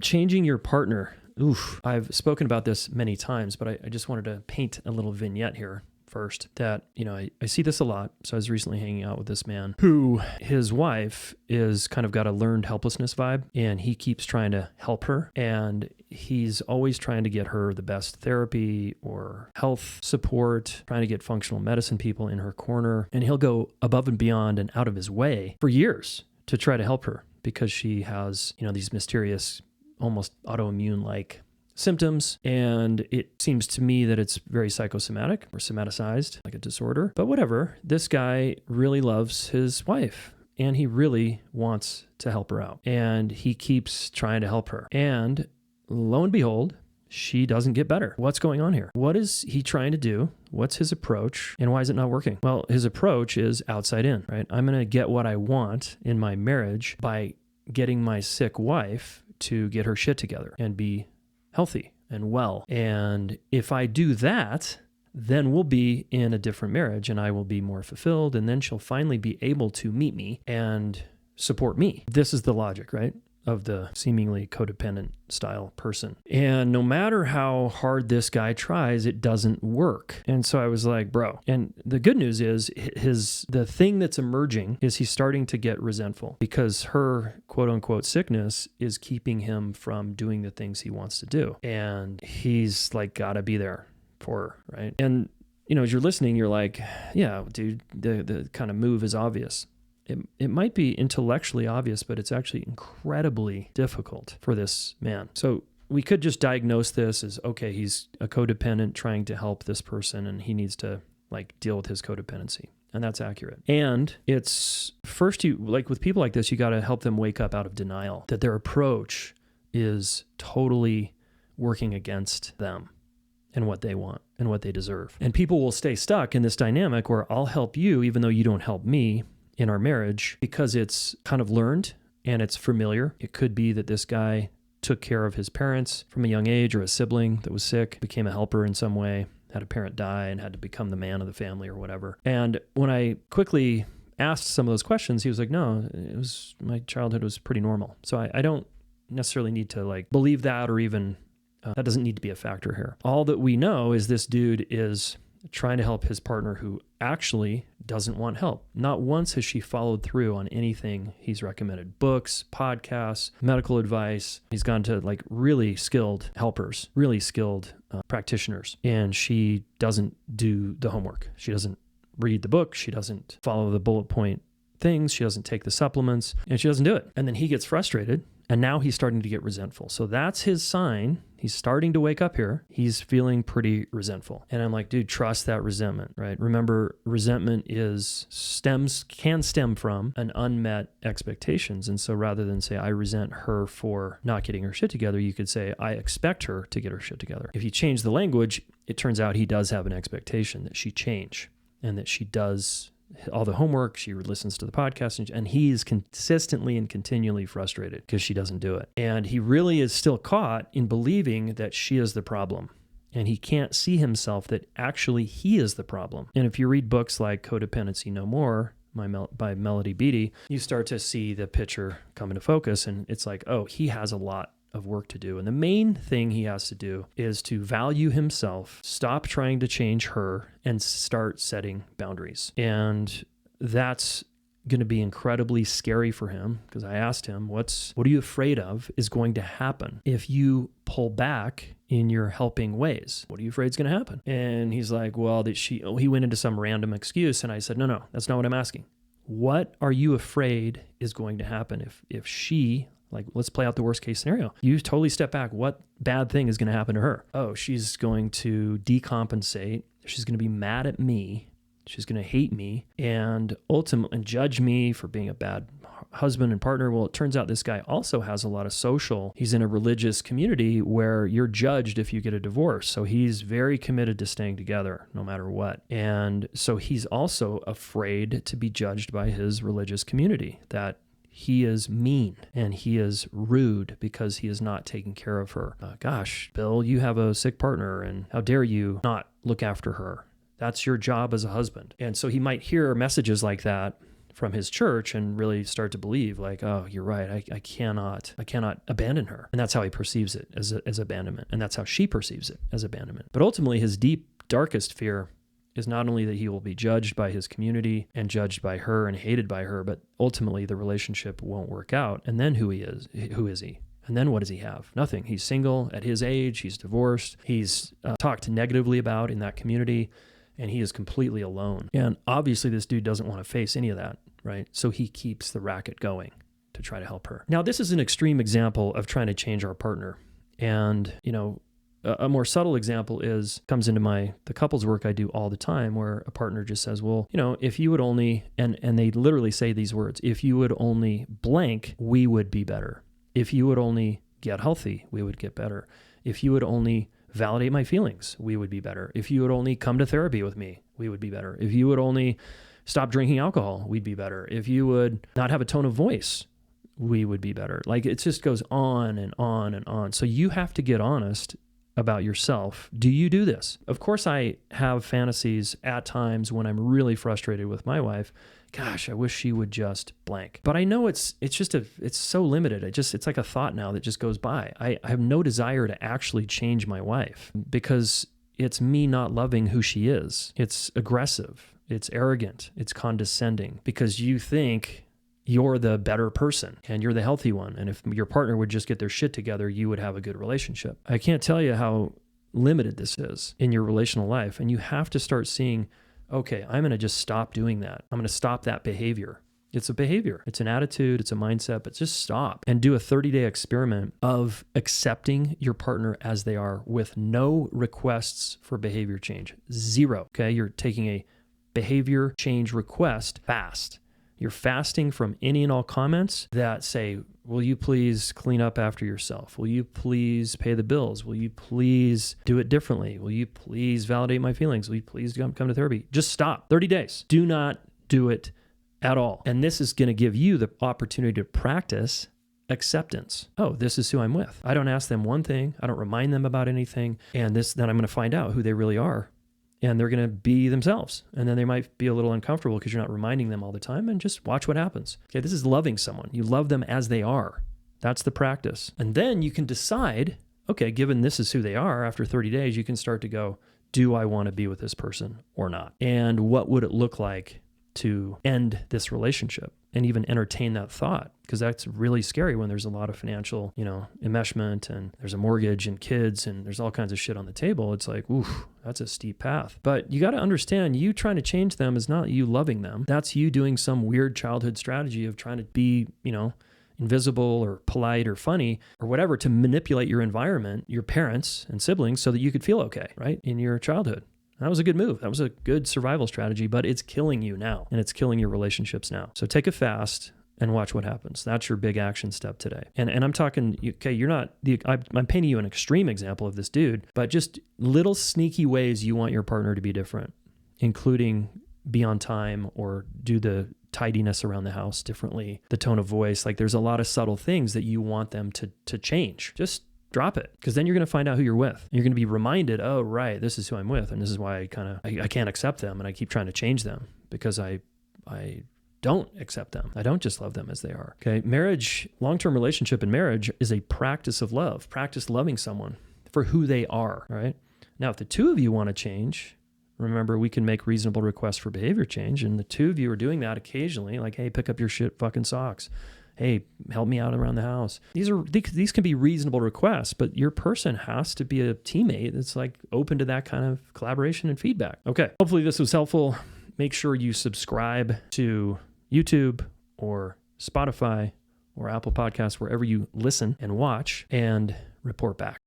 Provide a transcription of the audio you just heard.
changing your partner. Oof. I've spoken about this many times, but I just wanted to paint a little vignette here first that, I see this a lot. So I was recently hanging out with this man who his wife is kind of got a learned helplessness vibe, and he keeps trying to help her. And he's always trying to get her the best therapy or health support, trying to get functional medicine people in her corner. And he'll go above and beyond and out of his way for years to try to help her because she has, these mysterious, almost autoimmune-like symptoms. And it seems to me that it's very psychosomatic or somaticized, like a disorder. But whatever, this guy really loves his wife and he really wants to help her out. And he keeps trying to help her. And lo and behold, she doesn't get better. What's going on here? What is he trying to do? What's his approach? And why is it not working? Well, his approach is outside in, right? I'm going to get what I want in my marriage by getting my sick wife to get her shit together and be healthy and well. And if I do that, then we'll be in a different marriage and I will be more fulfilled. And then she'll finally be able to meet me and support me. This is the logic, right? Of the seemingly codependent style person. And no matter how hard this guy tries, it doesn't work. And so I was like, bro. And the good news is the thing that's emerging is he's starting to get resentful because her quote unquote sickness is keeping him from doing the things he wants to do. And he's like, gotta be there for her, right? And as you're listening, you're like, yeah, dude, the kind of move is obvious. It might be intellectually obvious, but it's actually incredibly difficult for this man. So we could just diagnose this as, okay, he's a codependent trying to help this person and he needs to deal with his codependency. And that's accurate. And it's first with people like this, you got to help them wake up out of denial that their approach is totally working against them and what they want and what they deserve. And people will stay stuck in this dynamic where I'll help you even though you don't help me in our marriage because it's kind of learned and it's familiar. It could be that this guy took care of his parents from a young age or a sibling that was sick, became a helper in some way, had a parent die and had to become the man of the family or whatever. And when I quickly asked some of those questions, he was like, no, my childhood was pretty normal. So I don't necessarily need to believe that or even, that doesn't need to be a factor here. All that we know is this dude is trying to help his partner who actually doesn't want help. Not once has she followed through on anything he's recommended. Books, podcasts, medical advice. He's gone to really skilled helpers, really skilled practitioners. And she doesn't do the homework. She doesn't read the book. She doesn't follow the bullet point things. She doesn't take the supplements and she doesn't do it. And then he gets frustrated and now he's starting to get resentful. So that's his sign. He's starting to wake up here. He's feeling pretty resentful. And I'm like, dude, trust that resentment, right? Remember, resentment can stem from an unmet expectations. And so rather than say, I resent her for not getting her shit together, you could say, I expect her to get her shit together. If you change the language, it turns out he does have an expectation that she change and that she does all the homework, she listens to the podcast, and he is consistently and continually frustrated because she doesn't do it. And he really is still caught in believing that she is the problem. And he can't see himself that actually he is the problem. And if you read books like Codependency No More by Melody Beattie, you start to see the picture come into focus. And it's like, oh, he has a lot of work to do. And the main thing he has to do is to value himself, stop trying to change her, and start setting boundaries. And that's going to be incredibly scary for him because I asked him, what are you afraid of is going to happen if you pull back in your helping ways? What are you afraid is going to happen? And he's like, well, he went into some random excuse. And I said, no, that's not what I'm asking. What are you afraid is going to happen if she, let's play out the worst case scenario. You totally step back. What bad thing is going to happen to her? Oh, she's going to decompensate. She's going to be mad at me. She's going to hate me and ultimately judge me for being a bad husband and partner. Well, it turns out this guy also has a lot of he's in a religious community where you're judged if you get a divorce. So he's very committed to staying together no matter what. And so he's also afraid to be judged by his religious community, that he is mean and he is rude because he is not taking care of her. Gosh, Bill, you have a sick partner and how dare you not look after her? That's your job as a husband. And so he might hear messages like that from his church and really start to believe like, oh, you're right. I cannot abandon her. And that's how he perceives it as abandonment. And that's how she perceives it as abandonment. But ultimately his deep, darkest fear is not only that he will be judged by his community and judged by her and hated by her, but ultimately the relationship won't work out. And then who is he? And then what does he have? Nothing. He's single at his age. He's divorced. He's talked negatively about in that community, and he is completely alone. And obviously this dude doesn't want to face any of that, right? So he keeps the racket going to try to help her. Now, this is an extreme example of trying to change our partner. And, a more subtle example comes into the couples work I do all the time, where a partner just says, well, if you would only, and they literally say these words, if you would only blank, we would be better. If you would only get healthy, we would get better. If you would only validate my feelings, we would be better. If you would only come to therapy with me, we would be better. If you would only stop drinking alcohol, we'd be better. If you would not have a tone of voice, we would be better. Like it just goes on and on and on. So you have to get honest about yourself. Do you do this? Of course, I have fantasies at times when I'm really frustrated with my wife. Gosh, I wish she would just blank. But I know it's so limited. It's like a thought now that just goes by. I have no desire to actually change my wife because it's me not loving who she is. It's aggressive. It's arrogant. It's condescending because you think you're the better person and you're the healthy one. And if your partner would just get their shit together, you would have a good relationship. I can't tell you how limited this is in your relational life. And you have to start seeing, okay, I'm going to just stop doing that. I'm going to stop that behavior. It's a behavior. It's an attitude. It's a mindset, but just stop and do a 30-day experiment of accepting your partner as they are with no requests for behavior change. Zero. Okay. You're taking a behavior change request fast. You're fasting from any and all comments that say, will you please clean up after yourself? Will you please pay the bills? Will you please do it differently? Will you please validate my feelings? Will you please come to therapy? Just stop. 30 days. Do not do it at all. And this is going to give you the opportunity to practice acceptance. Oh, this is who I'm with. I don't ask them one thing. I don't remind them about anything. And then I'm going to find out who they really are. And they're going to be themselves. And then they might be a little uncomfortable because you're not reminding them all the time, and just watch what happens. Okay, this is loving someone. You love them as they are. That's the practice. And then you can decide, okay, given this is who they are, after 30 days, you can start to go, do I want to be with this person or not? And what would it look like to end this relationship and even entertain that thought? Because that's really scary when there's a lot of financial, enmeshment and there's a mortgage and kids and there's all kinds of shit on the table. It's like, oof, that's a steep path. But you got to understand, you trying to change them is not you loving them. That's you doing some weird childhood strategy of trying to be, invisible or polite or funny or whatever to manipulate your environment, your parents and siblings, so that you could feel okay, right? In your childhood. That was a good move. That was a good survival strategy, but it's killing you now and it's killing your relationships now. So take a fast and watch what happens. That's your big action step today. And I'm talking, okay, I'm painting you an extreme example of this dude, but just little sneaky ways you want your partner to be different, including be on time or do the tidiness around the house differently, the tone of voice. Like there's a lot of subtle things that you want them to change. Just drop it, because then you're going to find out who you're with. You're going to be reminded, oh, right, this is who I'm with. And this is why I can't accept them. And I keep trying to change them because I don't accept them. I don't just love them as they are. Okay. Marriage, long-term relationship in marriage is a practice of love. Practice loving someone for who they are. All right. Now, if the two of you want to change, remember, we can make reasonable requests for behavior change. And the two of you are doing that occasionally, like, hey, pick up your shit fucking socks. Hey, help me out around the house. These can be reasonable requests, but your person has to be a teammate that's like open to that kind of collaboration and feedback. Okay. Hopefully this was helpful. Make sure you subscribe to YouTube or Spotify or Apple Podcasts, wherever you listen and watch, and report back.